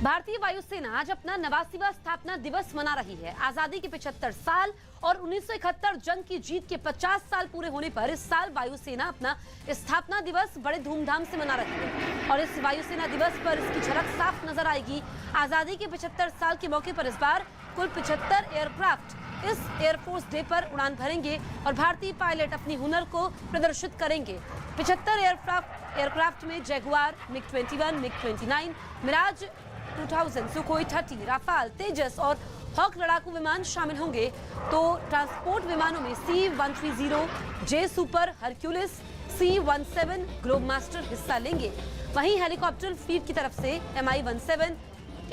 भारतीय वायुसेना आज अपना 89वां स्थापना दिवस मना रही है। आजादी के 75 साल और 1971 जंग की जीत के 50 साल पूरे होने पर इस साल वायुसेना अपना स्थापना दिवस बड़े धूमधाम से मना रही है और इस वायुसेना दिवस पर इसकी झलक साफ नजर आएगी। आजादी के 75 साल के मौके पर इस बार कुल 75 एयरक्राफ्ट इस एयरफोर्स डे पर उड़ान भरेंगे और भारतीय पायलट अपनी हुनर को प्रदर्शित करेंगे। 75 एयरक्राफ्ट में जैगुआर, मिग-21, मिग-29, मिराज 2000, सुखोई 30, राफाल, तेजस और हॉक लड़ाकू विमान शामिल होंगे। तो ट्रांसपोर्ट विमानों में C-130, जे सुपर, हरक्यूलिस, C-17 ग्लोबमास्टर हिस्सा लेंगे। वहीं हेलीकॉप्टर फ्लीट की तरफ से Mi-17,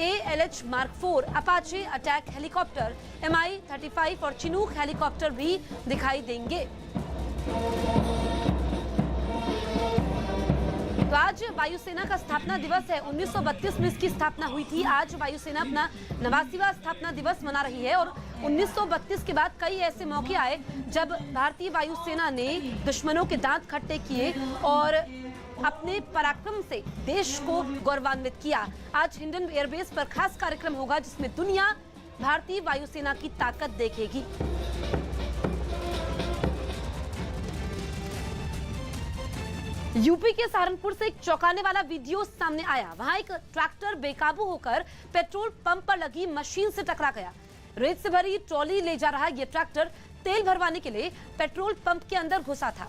ALH Mark 4, Apache attack helicopter, Mi-35 और चिनूक हेलीकॉप्टर भी दिखाई देंगे। तो आज वायुसेना का स्थापना दिवस है। 1932 में इसकी स्थापना हुई थी। आज वायुसेना अपना 89वां स्थापना दिवस मना रही है और 1932 के बाद कई ऐसे मौके आए जब भारतीय वायुसेना ने दुश्मनों के दांत खट्टे किए और अपने पराक्रम से देश को गौरवान्वित किया। आज हिंडन एयरबेस पर खास कार्यक्रम होगा जिसमें दुनिया भारतीय वायुसेना की ताकत देखेगी। यूपी के सहारनपुर से एक चौंकाने वाला वीडियो सामने आया। वहां एक ट्रैक्टर बेकाबू होकर पेट्रोल पंप पर लगी मशीन से टकरा गया। रेत से भरी ट्रॉली ले जा रहा यह ट्रैक्टर तेल भरवाने के लिए पेट्रोल पंप के अंदर घुसा था,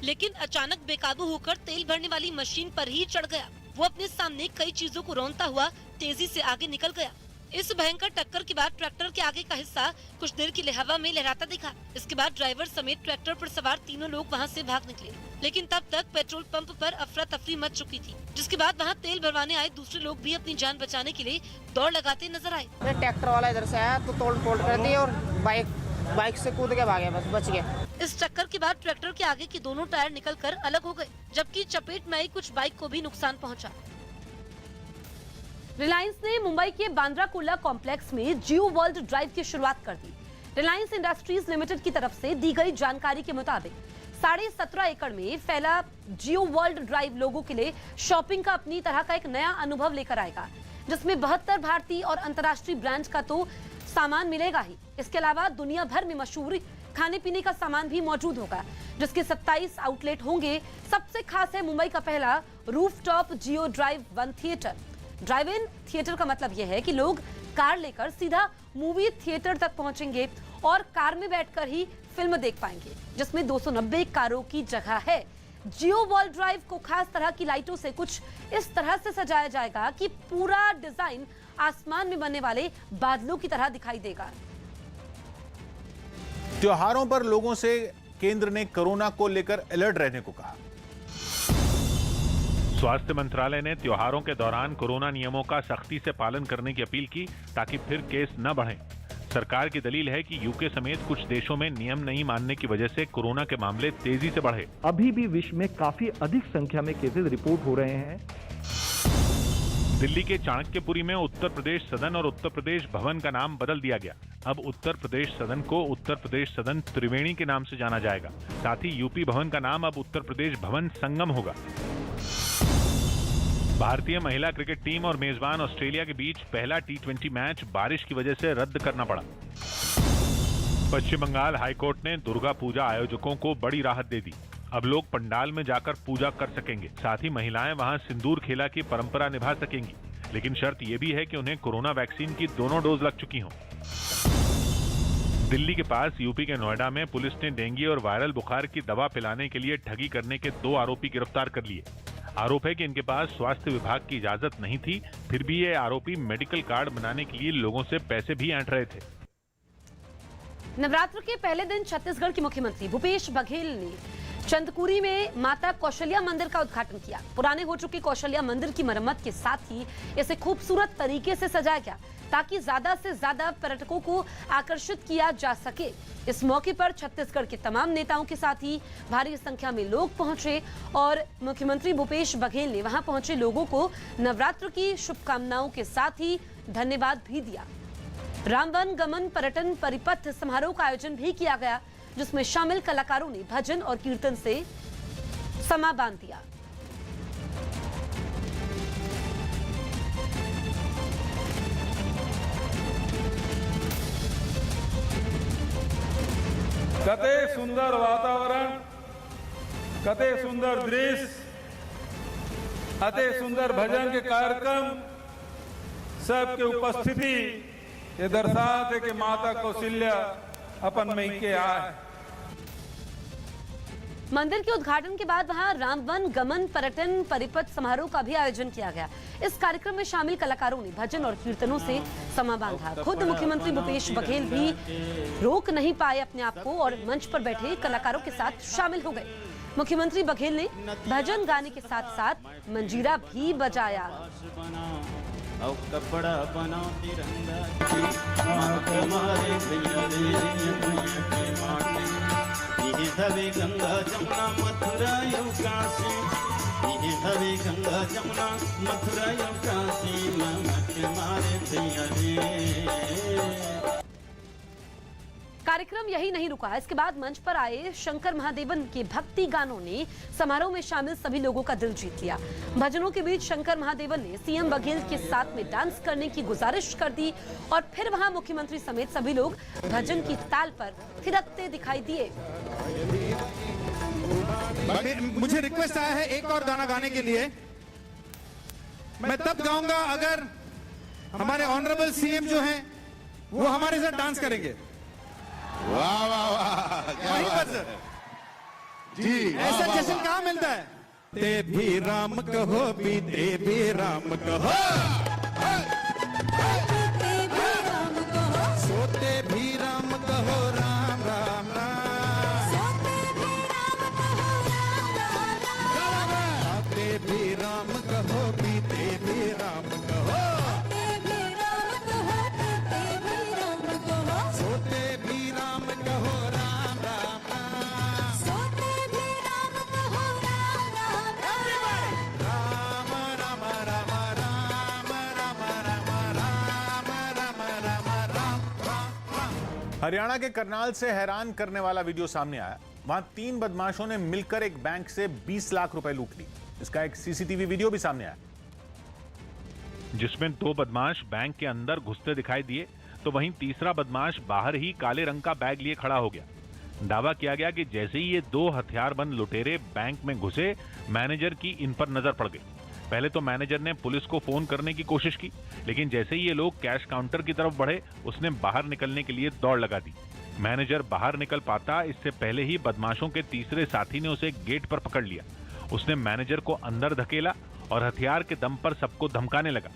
लेकिन अचानक बेकाबू होकर तेल भरने वाली मशीन पर ही चढ़ गया। वो अपने सामने कई चीजों को रौंदता हुआ तेजी से आगे निकल गया। इस भयंकर टक्कर के बाद ट्रैक्टर के आगे का हिस्सा कुछ देर के लिए हवा में लहराता दिखा। इसके बाद ड्राइवर समेत ट्रैक्टर पर सवार तीनों लोग वहां से भाग निकले, लेकिन तब तक पेट्रोल पंप पर अफरा तफरी मच चुकी थी, जिसके बाद वहां तेल भरवाने आए दूसरे लोग भी अपनी जान बचाने के लिए दौड़ लगाते नजर आए। ट्रैक्टर वाला इधर से आया तो तोड़ फोड़ कर दी और बाइक से कूद के भागे, बस बच गया। इस टक्कर के बाद ट्रैक्टर के आगे के दोनों टायर निकलकर अलग हो गए, जबकि चपेट में आई कुछ बाइक को भी नुकसान पहुंचा। रिलायंस ने मुंबई के बांद्रा कुर्ला कॉम्प्लेक्स में जियो वर्ल्ड ड्राइव की शुरुआत कर दी। रिलायंस इंडस्ट्रीज लिमिटेड की तरफ से दी गई जानकारी के मुताबिक 17.5 एकड़ में फैला जियो वर्ल्ड ड्राइव लोगों के लिए शॉपिंग का अपनी तरह का एक नया अनुभव लेकर आएगा, जिसमें 72 भारतीय और अंतर्राष्ट्रीय ब्रांड्स का तो सामान मिलेगा ही, इसके अलावा दुनिया भर में मशहूर खाने पीने का सामान भी मौजूद होगा, जिसके 27 आउटलेट होंगे। सबसे खास है मुंबई का पहला rooftop Jio drive one theatre. Drive in theatre का मतलब यह है कि लोग कार लेकर सीधा मूवी थिएटर तक पहुंचेंगे और कार में बैठकर ही फिल्म देख पाएंगे, जिसमें 290 कारों की जगह है। जियो वर्ल्ड ड्राइव को खास तरह की लाइटों से कुछ इस तरह से सजाया जाएगा कि पूरा डिजाइन आसमान में बनने वाले बादलों की तरह दिखाई देगा। त्योहारों पर लोगों से केंद्र ने कोरोना को लेकर अलर्ट रहने को कहा। स्वास्थ्य मंत्रालय ने त्योहारों के दौरान कोरोना नियमों का सख्ती से पालन करने की अपील की ताकि फिर केस न बढ़ें। सरकार की दलील है कि यूके समेत कुछ देशों में नियम नहीं मानने की वजह से कोरोना के मामले तेजी से बढ़े। अभी भी विश्व में काफी अधिक संख्या में केसेस रिपोर्ट हो रहे हैं। दिल्ली के चाणक्यपुरी में उत्तर प्रदेश सदन और उत्तर प्रदेश भवन का नाम बदल दिया गया। अब उत्तर प्रदेश सदन को उत्तर प्रदेश सदन त्रिवेणी के नाम से जाना जाएगा। साथ ही यूपी भवन का नाम अब उत्तर प्रदेश भवन संगम होगा। भारतीय महिला क्रिकेट टीम और मेजबान ऑस्ट्रेलिया के बीच पहला T20 मैच बारिश की वजह से रद्द करना पड़ा। पश्चिम बंगाल हाईकोर्ट ने दुर्गा पूजा आयोजकों को बड़ी राहत दे दी। अब लोग पंडाल में जाकर पूजा कर सकेंगे। साथ ही महिलाएं वहां सिंदूर खेला की परंपरा निभा सकेंगी, लेकिन शर्त यह भी है कि उन्हें कोरोना वैक्सीन की दोनों डोज लग चुकी हों। दिल्ली के पास यूपी के नोएडा में पुलिस ने डेंगू और वायरल बुखार की दवा पिलाने के लिए ठगी करने के 2 आरोपी गिरफ्तार कर लिए। आरोप है कि इनके पास स्वास्थ्य विभाग की इजाजत नहीं थी, फिर भी ये आरोपी मेडिकल कार्ड बनाने के लिए लोगों से पैसे भी ऐंठ रहे थे। नवरात्र के पहले दिन छत्तीसगढ़ के मुख्यमंत्री भूपेश बघेल ने चंदकुरी में माता कौशल्या मंदिर का उद्घाटन किया। पुराने हो चुके कौशल्या मंदिर की मरम्मत के साथ ही इसे खूबसूरत तरीके से सजाया गया ताकि ज्यादा से ज्यादा पर्यटकों को आकर्षित किया जा सके। इस मौके पर छत्तीसगढ़ के तमाम नेताओं के साथ ही भारी संख्या में लोग पहुंचे और मुख्यमंत्री भूपेश बघेल ने वहां पहुंचे लोगों को नवरात्र की शुभकामनाओं के साथ ही धन्यवाद भी दिया। रामवन गमन पर्यटन परिपथ समारोह का आयोजन भी किया गया, जिसमें शामिल कलाकारों ने भजन और कीर्तन से समा बांध दिया। कते सुंदर वातावरण, कते सुंदर दृश्य, अते सुंदर भजन के कार्यक्रम सबके उपस्थिति ये दर्शाते कि माता कौशल्या अपन में के आए। मंदिर के उद्घाटन के बाद वहां रामवन गमन पर्यटन परिपथ समारोह का भी आयोजन किया गया। इस कार्यक्रम में शामिल कलाकारों ने भजन और कीर्तनों से समा बांधा। खुद मुख्यमंत्री भूपेश बघेल भी रोक नहीं पाए अपने आप को और मंच पर बैठे कलाकारों के साथ शामिल हो गए। मुख्यमंत्री बघेल ने भजन गाने के साथ साथ मंजीरा भी बजाया। कपड़ा बना तिरंगा धवे गंगा जमुना मथुरा काशी, धवे गंगा जमुना मथुरा काशी, मारे भैया रे। कार्यक्रम यही नहीं रुका। इसके बाद मंच पर आए शंकर महादेवन के भक्ति गानों ने समारोह में शामिल सभी लोगों का दिल जीत लिया। भजनों के बीच शंकर महादेवन ने सीएम बघेल के साथ में डांस करने की गुजारिश कर दी और फिर वहां मुख्यमंत्री समेत सभी लोग भजन की ताल पर थिरकते दिखाई दिए। मुझे रिक्वेस्ट आया है एक और गाना गाने के लिए। मैं तब गाऊंगा अगर हमारे ऑनरेबल सीएम जो हैं वो हमारे साथ डांस करेंगे। वाह वाह वाह, क्या बात है जी। ऐसा जश्न कहाँ मिलता है? ते भी राम कहो, बीते भी राम कहो, सोते भी राम कहो, राम राम राम, आते भी राम कहो, बीते भी राम कहो, सोते भी राम कहो, राम राम राम, सोते भी राम कहो, राम राम राम, राम राम राम, राम राम राम, राम राम राम। हरियाणा के करनाल से हैरान करने वाला वीडियो सामने आया। वहां 3 बदमाशों ने मिलकर एक बैंक से 20 लाख रुपए लूट ली। इसका एक सीसीटीवी वीडियो भी सामने आया, जिसमें 2 बदमाश बैंक के अंदर घुसते दिखाई दिए, तो वहीं तीसरा बदमाश बाहर ही काले रंग का बैग लिए खड़ा हो गया। दावा किया गया कि जैसे ही ये 2 हथियारबंद लुटेरे बैंक में घुसे, मैनेजर की इन पर नजर पड़ गई। पहले तो मैनेजर ने पुलिस को फोन करने की कोशिश की, लेकिन जैसे ही ये लोग कैश काउंटर की तरफ बढ़े, उसने बाहर निकलने के लिए दौड़ लगा दी। मैनेजर बाहर निकल पाता इससे पहले ही बदमाशों के तीसरे साथी ने उसे गेट पर पकड़ लिया। उसने मैनेजर को अंदर धकेला और हथियार के दम पर सबको धमकाने लगा।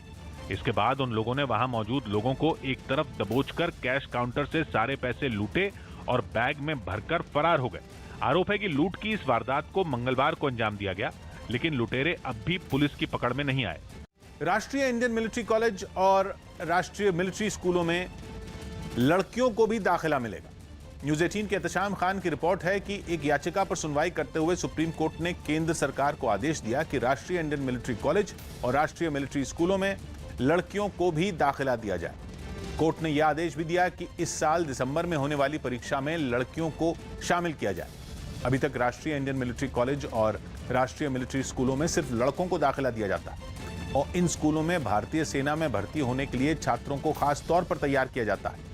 इसके बाद उन लोगों ने वहां मौजूद लोगों को एक तरफ दबोचकर कैश काउंटर से सारे पैसे लूटे और बैग में भरकर फरार हो गए। आरोप है कि लूट की इस वारदात को मंगलवार को अंजाम दिया गया, लेकिन लुटेरे अब भी पुलिस की पकड़ में नहीं आए। राष्ट्रीय इंडियन मिलिट्री कॉलेज और राष्ट्रीय मिलिट्री स्कूलों में लड़कियों को भी दाखिला मिलेगा। न्यूज़ 18 के एहतशाम खान की रिपोर्ट है कि एक याचिका पर सुनवाई करते हुए सुप्रीम कोर्ट ने केंद्र सरकार को आदेश दिया कि राष्ट्रीय इंडियन मिलिट्री कॉलेज और राष्ट्रीय मिलिट्री स्कूलों में लड़कियों को भी दाखिला दिया जाए। कोर्ट ने यह आदेश भी दिया कि इस साल दिसंबर में होने वाली परीक्षा में लड़कियों को शामिल किया जाए। अभी तक राष्ट्रीय इंडियन मिलिट्री कॉलेज और राष्ट्रीय मिलिट्री स्कूलों में सिर्फ लड़कों को दाखिला दिया जाता है और इन स्कूलों में भारतीय सेना में भर्ती होने के लिए छात्रों को खास तौर पर तैयार किया जाता है।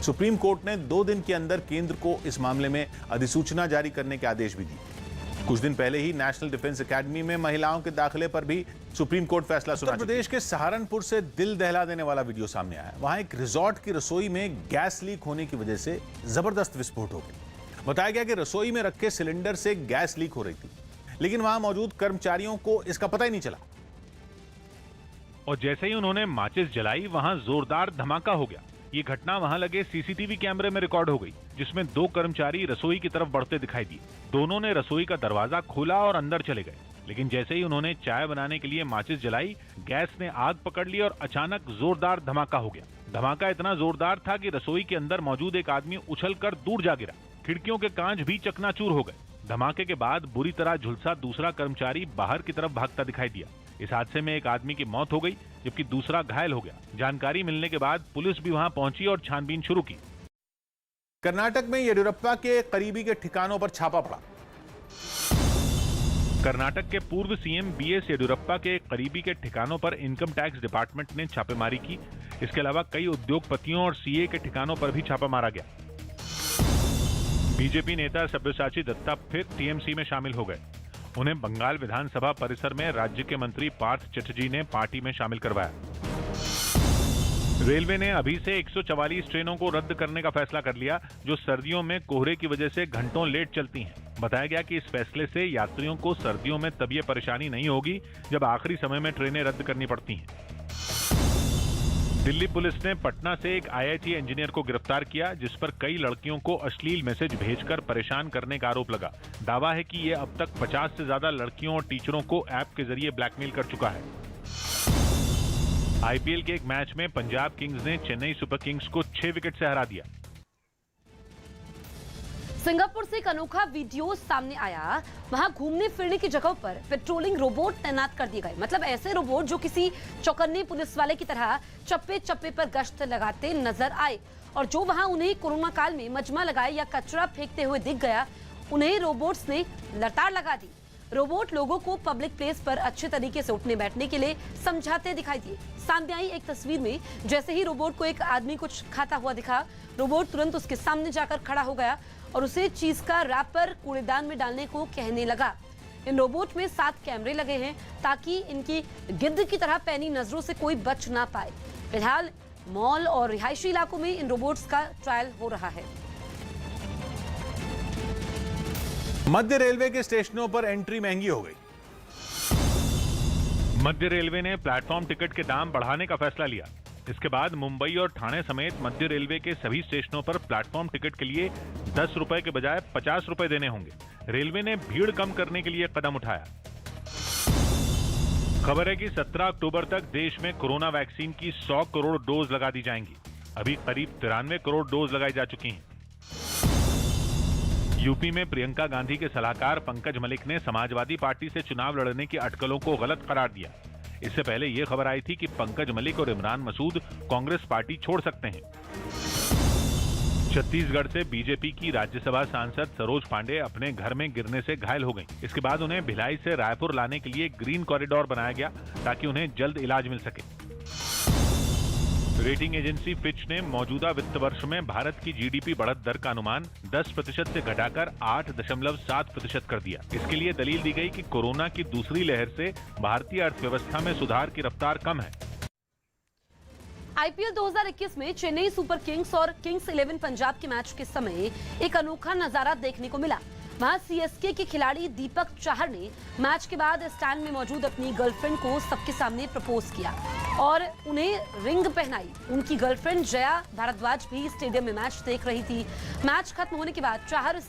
सुप्रीम कोर्ट ने 2 दिन के अंदर केंद्र को इस मामले में अधिसूचना जारी करने के आदेश भी दिए। कुछ दिन पहले ही नेशनल डिफेंस एकेडमी में महिलाओं के दाखिले पर भी सुप्रीम कोर्ट फैसला सुना। उत्तर प्रदेश के सहारनपुर से दिल दहला देने वाला वीडियो सामने आया। वहां एक रिजॉर्ट की रसोई में गैस लीक होने की वजह से जबरदस्त विस्फोट हो गया। बताया गया कि रसोई में रखे सिलेंडर से गैस लीक हो रही थी, लेकिन वहां मौजूद कर्मचारियों को इसका पता ही नहीं चला और जैसे ही उन्होंने माचिस जलाई, वहां जोरदार धमाका हो गया। ये घटना वहां लगे सीसीटीवी कैमरे में रिकॉर्ड हो गई, जिसमें 2 कर्मचारी रसोई की तरफ बढ़ते दिखाई दिए। दोनों ने रसोई का दरवाजा खोला और अंदर चले गए, लेकिन जैसे ही उन्होंने चाय बनाने के लिए माचिस जलाई, गैस ने आग पकड़ ली और अचानक जोरदार धमाका हो गया। धमाका इतना जोरदार था कि रसोई के अंदर मौजूद एक आदमी उछलकर दूर जा गिरा। खिड़कियों के कांच भी चकनाचूर हो गए। धमाके के बाद बुरी तरह झुलसा दूसरा कर्मचारी बाहर की तरफ भागता दिखाई दिया। इस हादसे में एक आदमी की मौत हो गई, जबकि दूसरा घायल हो गया। जानकारी मिलने के बाद पुलिस भी वहां पहुंची और छानबीन शुरू की। कर्नाटक में येडियुरप्पा के करीबी के ठिकानों पर छापा पड़ा। कर्नाटक के पूर्व सीएम बीएस येडियुरप्पा के करीबी के ठिकानों पर इनकम टैक्स डिपार्टमेंट ने छापेमारी की। इसके अलावा कई उद्योगपतियों और सीए के ठिकानों पर भी छापा मारा गया। बीजेपी नेता सब्यसाची दत्ता फिर टीएमसी में शामिल हो गए। उन्हें बंगाल विधानसभा परिसर में राज्य के मंत्री पार्थ चटर्जी ने पार्टी में शामिल करवाया। रेलवे ने अभी से 144 ट्रेनों को रद्द करने का फैसला कर लिया, जो सर्दियों में कोहरे की वजह से घंटों लेट चलती हैं। बताया गया कि इस फैसले से यात्रियों को सर्दियों में तब ये परेशानी नहीं होगी जब आखिरी समय में ट्रेनें रद्द करनी पड़ती हैं। दिल्ली पुलिस ने पटना से एक आईआईटी इंजीनियर को गिरफ्तार किया, जिस पर कई लड़कियों को अश्लील मैसेज भेजकर परेशान करने का आरोप लगा। दावा है कि ये अब तक 50 से ज्यादा लड़कियों और टीचरों को ऐप के जरिए ब्लैकमेल कर चुका है। आईपीएल के एक मैच में पंजाब किंग्स ने चेन्नई सुपर किंग्स को 6 विकेट से हरा दिया। सिंगापुर से एक अनोखा वीडियो सामने आया। वहां घूमने फिरने की जगहों पर पेट्रोलिंग रोबोट तैनात कर दिए गए। मतलब ऐसे रोबोट जो किसी चौकन्ने पुलिस वाले की तरह चप्पे चप्पे पर गश्त लगाते नजर आए, और जो वहां उन्हें कोरोना काल में मजमा लगाए या कचरा फेंकते हुए दिख गया, उन्हें रोबोट्स ने लताड़ लगा दी। रोबोट लोगों को पब्लिक प्लेस पर अच्छे तरीके से उठने बैठने के लिए समझाते दिखाई दिए। सामने आई एक तस्वीर में जैसे ही रोबोट को एक आदमी कुछ खाता हुआ दिखा, रोबोट तुरंत उसके सामने जाकर खड़ा हो गया और उसे चीज का रैपर कूड़ेदान में डालने को कहने लगा। इन रोबोट में 7 कैमरे लगे हैं ताकि इनकी गिद्ध की तरह पैनी नजरों से कोई बच ना पाए। फिलहाल मॉल और रिहायशी इलाकों में इन रोबोट्स का ट्रायल हो रहा है। मध्य रेलवे के स्टेशनों पर एंट्री महंगी हो गई। मध्य रेलवे ने प्लेटफॉर्म टिकट के दाम बढ़ाने का फैसला लिया। इसके बाद मुंबई और ठाणे समेत मध्य रेलवे के सभी स्टेशनों पर प्लेटफॉर्म टिकट के लिए 10 रुपए के बजाय 50 रुपए देने होंगे। रेलवे ने भीड़ कम करने के लिए कदम उठाया। खबर है कि 17 अक्टूबर तक देश में कोरोना वैक्सीन की 100 करोड़ डोज लगा दी जाएंगी। अभी करीब 93 करोड़ डोज लगाई जा चुकी हैं। यूपी में प्रियंका गांधी के सलाहकार पंकज मलिक ने समाजवादी पार्टी से चुनाव लड़ने की अटकलों को गलत करार दिया। इससे पहले यह खबर आई थी कि पंकज मलिक और इमरान मसूद कांग्रेस पार्टी छोड़ सकते हैं। छत्तीसगढ़ से बीजेपी की राज्यसभा सांसद सरोज पांडे अपने घर में गिरने से घायल हो गईं। इसके बाद उन्हें भिलाई से रायपुर लाने के लिए ग्रीन कॉरिडोर बनाया गया ताकि उन्हें जल्द इलाज मिल सके। रेटिंग एजेंसी फिच ने मौजूदा वित्त वर्ष में भारत की जीडीपी बढ़त दर का अनुमान 10% से घटाकर 8.7% कर दिया। इसके लिए दलील दी गई कि कोरोना की दूसरी लहर से भारतीय अर्थव्यवस्था में सुधार की रफ्तार कम है। आईपीएल 2021 में चेन्नई सुपर किंग्स और किंग्स 11 पंजाब के मैच के समय एक अनोखा नजारा देखने को मिला। वहां सीएसके के खिलाड़ी दीपक चाहर ने मैच के बाद स्टैंड में मौजूद अपनी गर्लफ्रेंड को सबके सामने प्रपोज किया और उन्हें रिंग पहनाई। उनकी गर्लफ्रेंड जया भारद्वाज भी स्टेडियम में मैच देख रही थी। मैच खत्म होने के बाद चाहर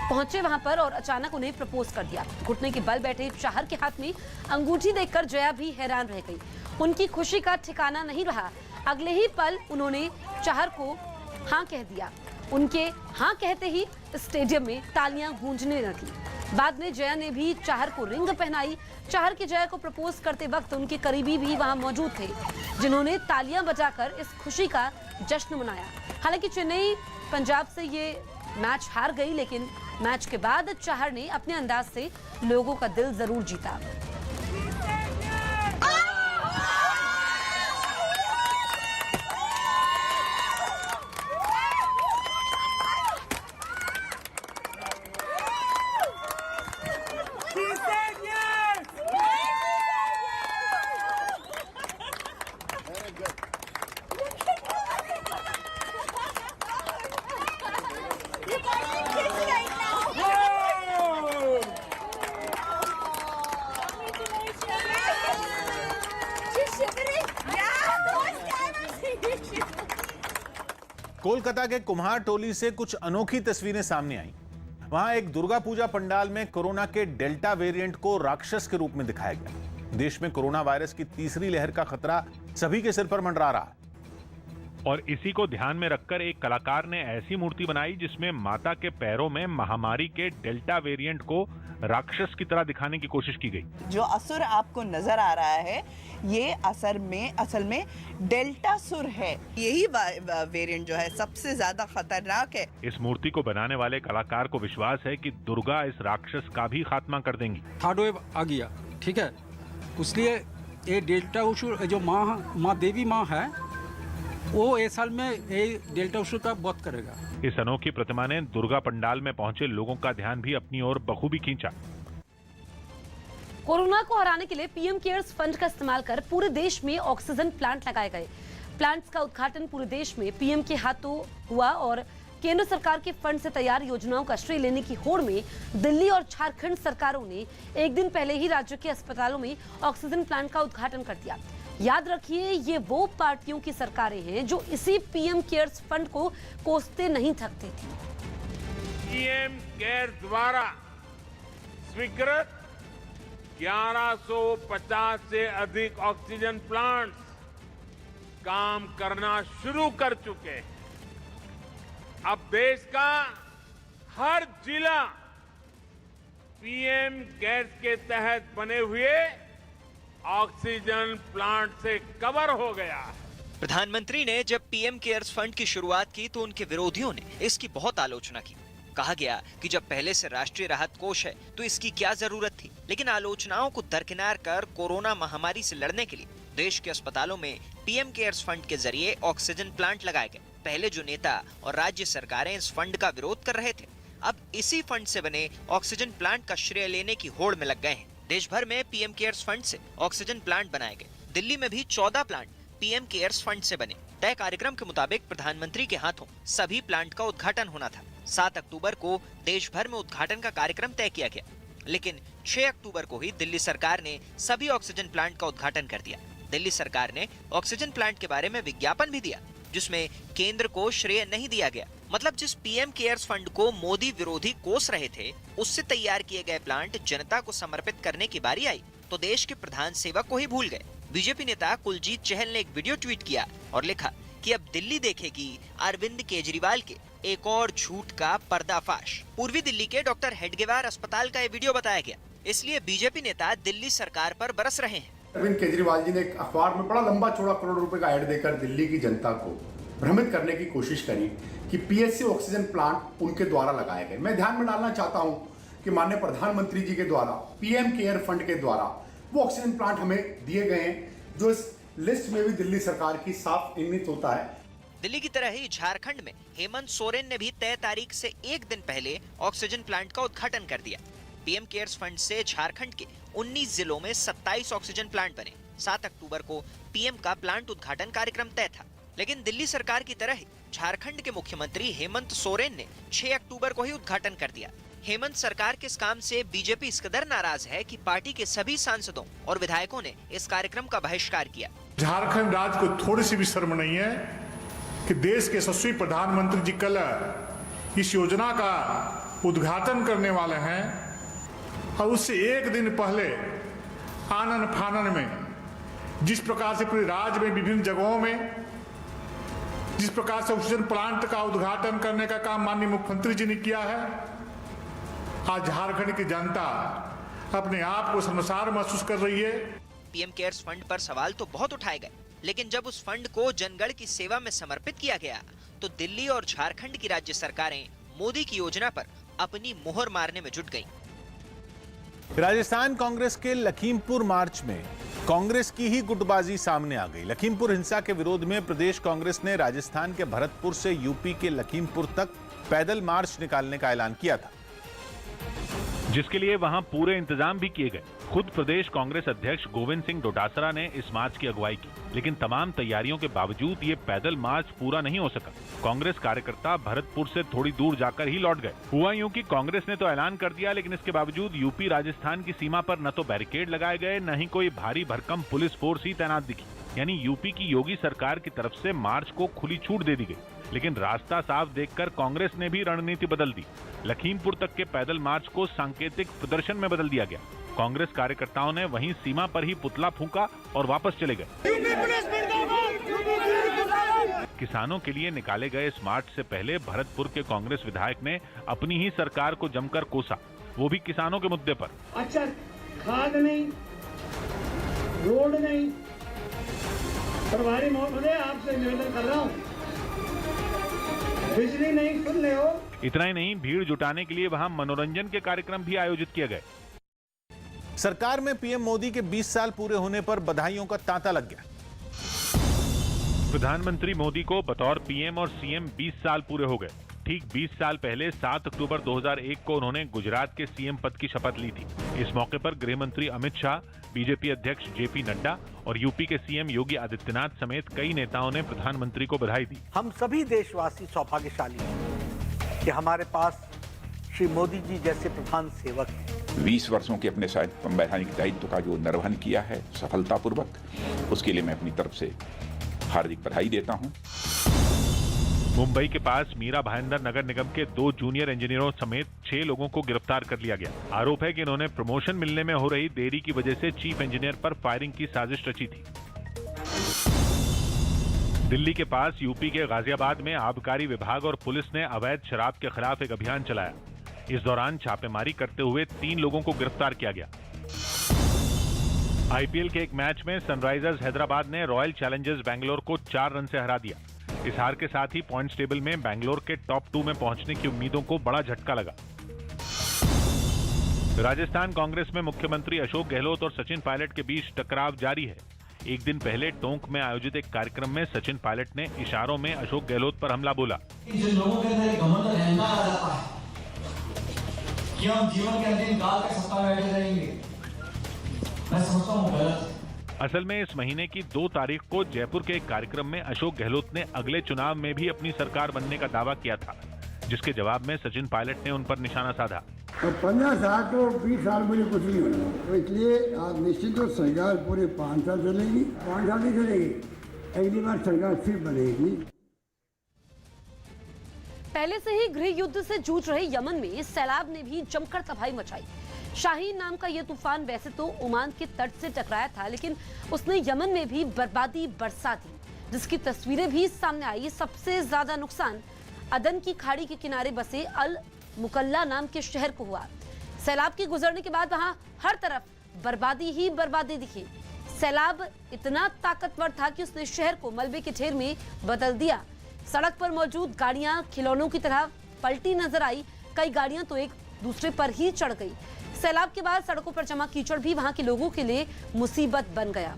पहुंचे वहां पर और अचानक उन्हें प्रपोज कर दिया। घुटने के बल बैठे चाहर के हाथ में अंगूठी देखकर जया भी हैरान रह गई। उनकी खुशी का ठिकाना नहीं रहा। अगले ही पल उन्होंने चाहर को हाँ कह दिया। उनके हाँ कहते ही स्टेडियम में तालियां गूंजने लगी। बाद में जया ने भी चाहर को रिंग पहनाई। चाहर की जया को प्रपोज करते वक्त उनके करीबी भी वहां मौजूद थे, जिन्होंने तालियां बजाकर इस खुशी का जश्न मनाया। हालांकि चेन्नई पंजाब से ये मैच हार गई, लेकिन मैच के बाद चाहर ने अपने अंदाज से लोगों का दिल जरूर जीता। कोलकाता के कुम्हार टोली से कुछ अनोखी तस्वीरें सामने आई। वहां एक दुर्गा पूजा पंडाल में कोरोना के डेल्टा वेरिएंट को राक्षस के रूप में दिखाया गया। देश में कोरोना वायरस की तीसरी लहर का खतरा सभी के सिर पर मंडरा रहा है। और इसी को ध्यान में रखकर एक कलाकार ने ऐसी मूर्ति बनाई जिसमें माता के पैरों में महामारी के डेल्टा वेरिएंट को राक्षस की तरह दिखाने की कोशिश की गई। जो असुर आपको नजर आ रहा है, ये असल में डेल्टा सुर है। यही वेरिएंट जो है सबसे ज्यादा खतरनाक है। इस मूर्ति को बनाने वाले कलाकार को विश्वास है कि दुर्गा इस राक्षस का भी खात्मा कर देंगी। थर्ड वेव आ गया, ठीक है, इसलिए ये डेल्टा असुर जो माँ देवी माँ है, वो इस साल में ये डेल्टा असुर का वध करेगा। इस अनोखी प्रतिमा ने दुर्गा पंडाल में पहुंचे लोगों का ध्यान भी अपनी ओर बखूबी खींचा। कोरोना को हराने के लिए पीएम केयर्स फंड का इस्तेमाल कर पूरे देश में ऑक्सीजन प्लांट लगाए गए। प्लांट्स का उद्घाटन पूरे देश में पीएम के हाथों हुआ और केंद्र सरकार के फंड से तैयार योजनाओं का श्रेय लेने की होड़ में दिल्ली और झारखंड सरकारों ने एक दिन पहले ही राज्य के अस्पतालों में ऑक्सीजन प्लांट का उद्घाटन कर दिया। याद रखिए, ये वो पार्टियों की सरकारें हैं जो इसी पीएम केयर्स फंड को कोसते नहीं थकती थी। पीएम केयर्स द्वारा स्वीकृत 1150 से अधिक ऑक्सीजन प्लांट्स काम करना शुरू कर चुके हैं। अब देश का हर जिला पीएम केयर्स के तहत बने हुए ऑक्सीजन प्लांट से कवर हो गया। प्रधानमंत्री ने जब पीएम केयर्स फंड की शुरुआत की तो उनके विरोधियों ने इसकी बहुत आलोचना की। कहा गया कि जब पहले से राष्ट्रीय राहत कोष है तो इसकी क्या जरूरत थी। लेकिन आलोचनाओं को दरकिनार कर कोरोना महामारी से लड़ने के लिए देश के अस्पतालों में पीएम केयर्स फंड के जरिए ऑक्सीजन प्लांट लगाए गए। पहले जो नेता और राज्य सरकारें इस फंड का विरोध कर रहे थे, अब इसी फंड से बने ऑक्सीजन प्लांट का श्रेय लेने की होड़ में लग गए हैं। देश भर में पीएम केयर्स फंड से ऑक्सीजन प्लांट बनाए गए। दिल्ली में भी 14 प्लांट पीएम केयर्स फंड से बने। तय कार्यक्रम के मुताबिक प्रधानमंत्री के हाथों सभी प्लांट का उद्घाटन होना था। 7 अक्टूबर को देश भर में उद्घाटन का कार्यक्रम तय किया गया, लेकिन 6 अक्टूबर को ही दिल्ली सरकार ने सभी ऑक्सीजन प्लांट का उद्घाटन कर दिया। दिल्ली सरकार ने ऑक्सीजन प्लांट के बारे में विज्ञापन भी दिया, जिसमें केंद्र को श्रेय नहीं दिया गया। मतलब जिस पीएम केयर्स फंड को मोदी विरोधी कोस रहे थे, उससे तैयार किए गए प्लांट जनता को समर्पित करने की बारी आई तो देश के प्रधान सेवक को ही भूल गए। बीजेपी नेता कुलजीत चहल ने एक वीडियो ट्वीट किया और लिखा कि अब दिल्ली देखेगी अरविंद केजरीवाल के एक और झूठ का पर्दाफाश। पूर्वी दिल्ली के डॉक्टर हेडगेवार अस्पताल का ये वीडियो बताया गया, इसलिए बीजेपी नेता दिल्ली सरकार पर बरस रहे हैं। अरविंद केजरीवाल जी ने एक अखबार में बड़ा लंबा चौड़ा करोड़ रुपए का ऐड देकर दिल्ली की जनता को भ्रमित करने की कोशिश करी कि पीएससी ऑक्सीजन प्लांट उनके द्वारा लगाए गए। मैं ध्यान में डालना चाहता हूं कि माननीय प्रधानमंत्री जी के द्वारा पीएम केयर फंड के द्वारा वो ऑक्सीजन प्लांट हमें दिए गए हैं, जो इस लिस्ट में भी दिल्ली सरकार की साफ इंगित होता है। दिल्ली की तरह ही झारखंड में हेमंत सोरेन ने भी तय तारीख से एक दिन पहले ऑक्सीजन प्लांट का उद्घाटन कर दिया। पीएम केयर्स फंड से झारखंड के 19 जिलों में 27 ऑक्सीजन प्लांट बने। 7 अक्टूबर को पीएम का प्लांट उद्घाटन कार्यक्रम तय था, लेकिन दिल्ली सरकार की तरह ही झारखंड के मुख्यमंत्री हेमंत सोरेन ने 6 अक्टूबर को ही उद्घाटन कर दिया। हेमंत सरकार के इस काम से बीजेपी इस कदर नाराज है कि पार्टी के सभी सांसदों और विधायकों ने इस कार्यक्रम का बहिष्कार किया। झारखंड राज्य को थोड़ी सी भी शर्म नहीं है कि देश के यशस्वी प्रधानमंत्री जी कल इस योजना का उद्घाटन करने वाले हैं और उससे एक दिन पहले आनन फानन में जिस प्रकार से पूरे राज्य में विभिन्न जगहों में जिस प्रकार से ऑक्सीजन प्लांट का उद्घाटन करने का काम माननीय मुख्यमंत्री जी ने किया है, आज झारखंड की जनता अपने आप को शर्मसार महसूस कर रही है। पीएम केयर्स फंड पर सवाल तो बहुत उठाए गए, लेकिन जब उस फंड को जनगण की सेवा में समर्पित किया गया तो दिल्ली और झारखंड की राज्य सरकारें मोदी की योजना पर अपनी मोहर मारने में जुट गईं। राजस्थान कांग्रेस के लखीमपुर मार्च में कांग्रेस की ही गुटबाजी सामने आ गई। लखीमपुर हिंसा के विरोध में प्रदेश कांग्रेस ने राजस्थान के भरतपुर से यूपी के लखीमपुर तक पैदल मार्च निकालने का ऐलान किया था, जिसके लिए वहां पूरे इंतजाम भी किए गए। खुद प्रदेश कांग्रेस अध्यक्ष गोविंद सिंह डोटासरा ने इस मार्च की अगुवाई की, लेकिन तमाम तैयारियों के बावजूद ये पैदल मार्च पूरा नहीं हो सका। कांग्रेस कार्यकर्ता भरतपुर से थोड़ी दूर जाकर ही लौट गए। हुआ यूं कि कांग्रेस ने तो ऐलान कर दिया, लेकिन इसके बावजूद यूपी राजस्थान की सीमा पर न तो बैरिकेड लगाए गए, न ही कोई भारी भरकम पुलिस फोर्स ही तैनात दिखी। यानी यूपी की योगी सरकार की तरफ से मार्च को खुली छूट दे दी गई। लेकिन रास्ता साफ देखकर कांग्रेस ने भी रणनीति बदल दी। लखीमपुर तक के पैदल मार्च को सांकेतिक प्रदर्शन में बदल दिया गया। कांग्रेस कार्यकर्ताओं ने वहीं सीमा पर ही पुतला फूंका और वापस चले गए। किसानों के लिए निकाले गए इस मार्च से पहले भरतपुर के कांग्रेस विधायक ने अपनी ही सरकार को जमकर कोसा, वो भी किसानों के मुद्दे पर। अच्छा, खाद नहीं, रोड नहीं, प्रभारी महोदय आपसे निवेदन कर रहा हूँ, बिजली नहीं, सुन ले हो। इतना ही नहीं, भीड़ जुटाने के लिए वहां मनोरंजन के कार्यक्रम भी आयोजित किए गए। सरकार में पीएम मोदी के 20 साल पूरे होने पर बधाइयों का तांता लग गया। प्रधानमंत्री मोदी को बतौर पीएम और सीएम 20 साल पूरे हो गए। ठीक 20 साल पहले 7 अक्टूबर 2001 को उन्होंने गुजरात के सीएम पद की शपथ ली थी। इस मौके पर गृह मंत्री अमित शाह, बीजेपी अध्यक्ष जेपी नड्डा और यूपी के सीएम योगी आदित्यनाथ समेत कई नेताओं ने प्रधानमंत्री को बधाई दी। हम सभी देशवासी सौभाग्यशाली हैं कि हमारे पास श्री मोदी जी जैसे प्रधान सेवक हैं। 20 वर्षों के अपने संवैधानिक दायित्व का जो निर्वहन किया है सफलतापूर्वक, उसके लिए मैं अपनी तरफ से हार्दिक बधाई देता हूं। मुंबई के पास मीरा भाईंदर नगर निगम के 2 जूनियर इंजीनियरों समेत 6 लोगों को गिरफ्तार कर लिया गया। आरोप है कि इन्होंने प्रमोशन मिलने में हो रही देरी की वजह से चीफ इंजीनियर पर फायरिंग की साजिश रची थी। दिल्ली के पास यूपी के गाजियाबाद में आबकारी विभाग और पुलिस ने अवैध शराब के खिलाफ एक अभियान चलाया। इस दौरान छापेमारी करते हुए 3 लोगों को गिरफ्तार किया गया। आईपीएल के एक मैच में सनराइजर्स हैदराबाद ने रॉयल चैलेंजर्स बैंगलोर को 4 रन से हरा दिया। इस हार के साथ ही पॉइंट्स टेबल में बैंगलोर के टॉप 2 में पहुंचने की उम्मीदों को बड़ा झटका लगा। राजस्थान कांग्रेस में मुख्यमंत्री अशोक गहलोत और सचिन पायलट के बीच टकराव जारी है। एक दिन पहले टोंक में आयोजित एक कार्यक्रम में सचिन पायलट ने इशारों में अशोक गहलोत पर हमला बोला। जिन लोगों के अंदर घमंड रहना आ जाता है कि हम जीवन के अंतिम काल तक सत्ता में बैठे रहेंगे, मैं समझता हूँ गलत है। असल में इस महीने की 2 तारीख को जयपुर के एक कार्यक्रम में अशोक गहलोत ने अगले चुनाव में भी अपनी सरकार बनने का दावा किया था, जिसके जवाब में सचिन पायलट ने उन पर निशाना साधा। तो 15 साल तो 20 साल मुझे कुछ नहीं होना, तो इसलिए आप निश्चित तो सरकार पूरे 5 साल चलेगी, 5 साल नहीं चलेगी, अगली बार सरकार फिर बनेगी। पहले से ही गृह युद्ध से जूझ रहे यमन में सैलाब ने भी जमकर तबाही मचाई। शाहीन नाम का यह तूफान वैसे तो ओमान के तट से टकराया था, लेकिन उसने यमन में भी बर्बादी बरसा दी, जिसकी तस्वीरें भी सामने आई। सबसे ज्यादा नुकसान अदन की खाड़ी के किनारे बसे अल मुकल्ला नाम के शहर को हुआ। सैलाब के गुजरने के बाद वहां हर तरफ बर्बादी ही बर्बादी दिखी। सैलाब इतना ताकतवर था कि उसने शहर को मलबे के ढेर में बदल दिया। सड़क पर मौजूद गाड़ियां खिलौनों की तरह पलटी नजर आई। कई गाड़ियां तो एक दूसरे पर ही चढ़ गई। सैलाब के बाद सड़कों पर जमा कीचड़ भी वहां के लोगों के लिए मुसीबत बन गया।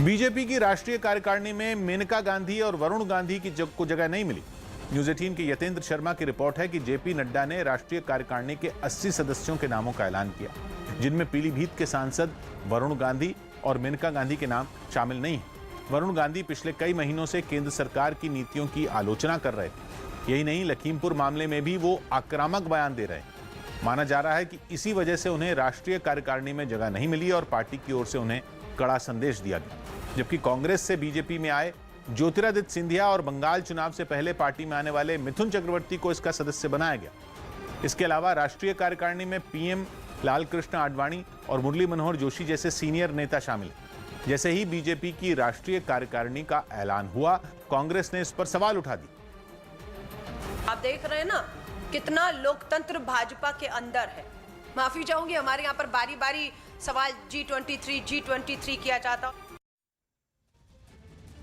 बीजेपी की राष्ट्रीय कार्यकारिणी में मेनका गांधी और वरुण गांधी की को जगह नहीं मिली। न्यूज 18 के यतेंद्र शर्मा की रिपोर्ट है कि जेपी नड्डा ने राष्ट्रीय कार्यकारिणी के 80 सदस्यों के नामों का ऐलान किया, जिनमें पीलीभीत के सांसद वरुण गांधी और मेनका गांधी के नाम शामिल नहीं है। वरुण गांधी पिछले कई महीनों से केंद्र सरकार की नीतियों की आलोचना कर रहे थे। यही नहीं, लखीमपुर मामले में भी वो आक्रामक बयान दे रहे हैं। माना जा रहा है कि इसी वजह से उन्हें राष्ट्रीय कार्यकारिणी में जगह नहीं मिली और पार्टी की ओर से उन्हें कड़ा संदेश दिया गया। जबकि कांग्रेस से बीजेपी में आए ज्योतिरादित्य सिंधिया और बंगाल चुनाव से पहले पार्टी में आने वाले मिथुन चक्रवर्ती को इसका सदस्य बनाया गया। इसके अलावा राष्ट्रीय कार्यकारिणी में पीएम लालकृष्ण आडवाणी और मुरली मनोहर जोशी जैसे सीनियर नेता शामिल हैं। जैसे ही बीजेपी की राष्ट्रीय कार्यकारिणी का ऐलान हुआ, कांग्रेस ने इस पर सवाल उठा दिए। आप देख रहे हैं ना कितना लोकतंत्र भाजपा के अंदर है। माफी चाहूंगी, हमारे यहाँ पर बारी बारी सवाल G23 किया जाता।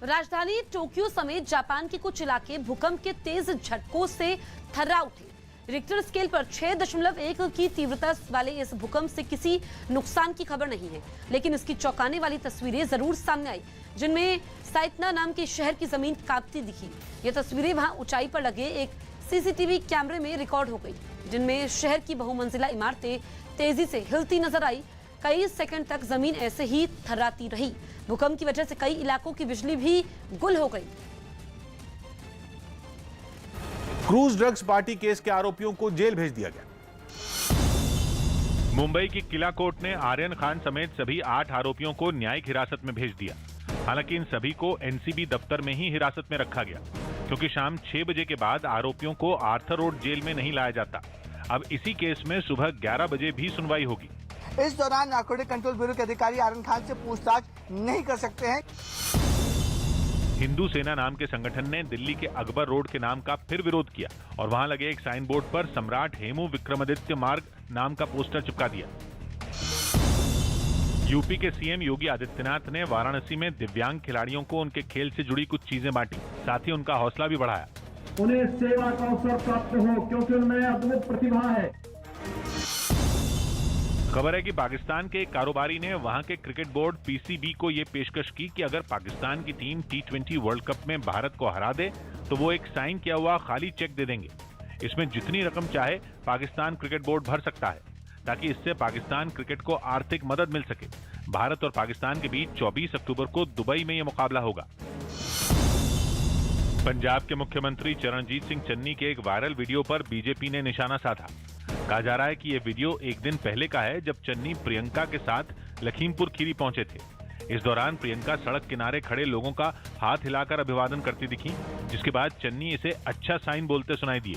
राजधानी टोक्यो समेत जापान के कुछ इलाके भूकंप के तेज झटकों से थर्रा उठे। रिक्टर स्केल पर 6.1 की तीव्रता वाले इस भूकंप से किसी नुकसान की खबर नहीं है, लेकिन इसकी चौंकाने वाली तस्वीरें जरूर सामने आई, जिनमें साइतना नाम के शहर की जमीन कांपती दिखी। ये तस्वीरें वहां ऊंचाई पर लगे एक सीसीटीवी कैमरे में रिकॉर्ड हो गई, जिनमें शहर की बहुमंजिला इमारतें तेजी से हिलती नजर आई। कई सेकंड तक जमीन ऐसे ही थर्राती रही। भूकंप की वजह से कई इलाकों की बिजली भी गुल हो गई। क्रूज ड्रग्स पार्टी केस के आरोपियों को जेल भेज दिया गया। मुंबई की किला कोर्ट ने आर्यन खान समेत सभी 8 आरोपियों को न्यायिक हिरासत में भेज दिया। हालांकि इन सभी को एनसीबी दफ्तर में ही हिरासत में रखा गया, क्योंकि शाम 6 बजे के बाद आरोपियों को आर्थर रोड जेल में नहीं लाया जाता। अब इसी केस में सुबह 11 बजे भी सुनवाई होगी। इस दौरान नारकोटिक कंट्रोल ब्यूरो के अधिकारी आर्यन खान से पूछताछ नहीं कर सकते हैं। हिंदू सेना नाम के संगठन ने दिल्ली के अकबर रोड के नाम का फिर विरोध किया और वहां लगे एक साइन बोर्ड पर सम्राट हेमू विक्रमादित्य मार्ग नाम का पोस्टर चिपका दिया। यूपी के सीएम योगी आदित्यनाथ ने वाराणसी में दिव्यांग खिलाड़ियों को उनके खेल से जुड़ी कुछ चीजें बांटी, साथ ही उनका हौसला भी बढ़ाया। उन्हें सेवा का अवसर प्राप्त हो, क्योंकि उनमें अद्भुत प्रतिभा है। खबर है कि पाकिस्तान के एक कारोबारी ने वहां के क्रिकेट बोर्ड पीसीबी को यह पेशकश की कि अगर पाकिस्तान की टीम T20 वर्ल्ड कप में भारत को हरा दे तो वो एक साइन किया हुआ खाली चेक दे देंगे। इसमें जितनी रकम चाहे पाकिस्तान क्रिकेट बोर्ड भर सकता है, ताकि इससे पाकिस्तान क्रिकेट को आर्थिक मदद मिल सके। भारत और पाकिस्तान के बीच 24 अक्टूबर को दुबई में यह मुकाबला होगा। पंजाब के मुख्यमंत्री चरणजीत सिंह चन्नी के एक वायरल वीडियो पर बीजेपी ने निशाना साधा। कहा जा रहा है कि यह वीडियो एक दिन पहले का है, जब चन्नी प्रियंका के साथ लखीमपुर खीरी पहुंचे थे। इस दौरान प्रियंका सड़क किनारे खड़े लोगों का हाथ हिलाकर अभिवादन करती दिखी, जिसके बाद चन्नी इसे अच्छा साइन बोलते सुनाई दिए।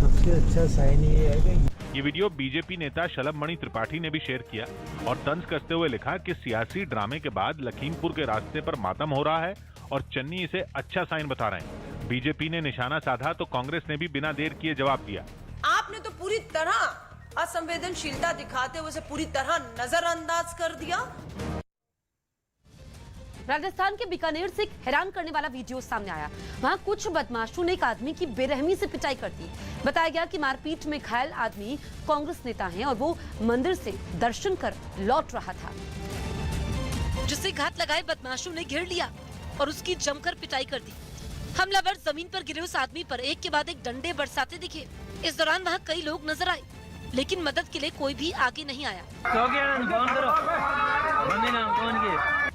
सबसे अच्छा साइन ये है कि ये वीडियो बीजेपी नेता शलभमणि त्रिपाठी ने भी शेयर किया और तंज कसते हुए लिखा कि सियासी ड्रामे के बाद लखीमपुर के रास्ते पर मातम हो रहा है और चन्नी इसे अच्छा साइन बता रहे हैं। बीजेपी ने निशाना साधा तो कांग्रेस ने भी बिना देर किए जवाब दिया। आपने तो पूरी तरह असंवेदनशीलता दिखाते हुए उसे पूरी तरह नजरअंदाज कर दिया। राजस्थान के बीकानेर से एक हैरान करने वाला वीडियो सामने आया। वहां कुछ बदमाशों ने एक आदमी की बेरहमी से पिटाई कर दी। बताया गया कि मारपीट में घायल आदमी कांग्रेस नेता है और वो मंदिर से दर्शन कर लौट रहा था, जिससे घात लगाए बदमाशों ने घेर लिया और उसकी जमकर पिटाई कर दी। हमलावर जमीन पर गिरे उस आदमी पर एक के बाद एक डंडे बरसाते दिखे। इस दौरान वहां कई लोग नजर आए, लेकिन मदद के लिए कोई भी आगे नहीं आया।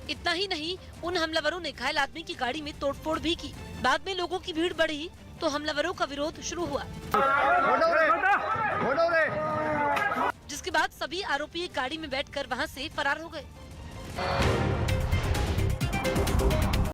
इतना ही नहीं, उन हमलावरों ने घायल आदमी की गाड़ी में तोड़फोड़ भी की। बाद में लोगों की भीड़ बढ़ी तो हमलावरों का विरोध शुरू हुआ, जिसके बाद सभी आरोपी एक गाड़ी में बैठकर वहां से फरार हो गए।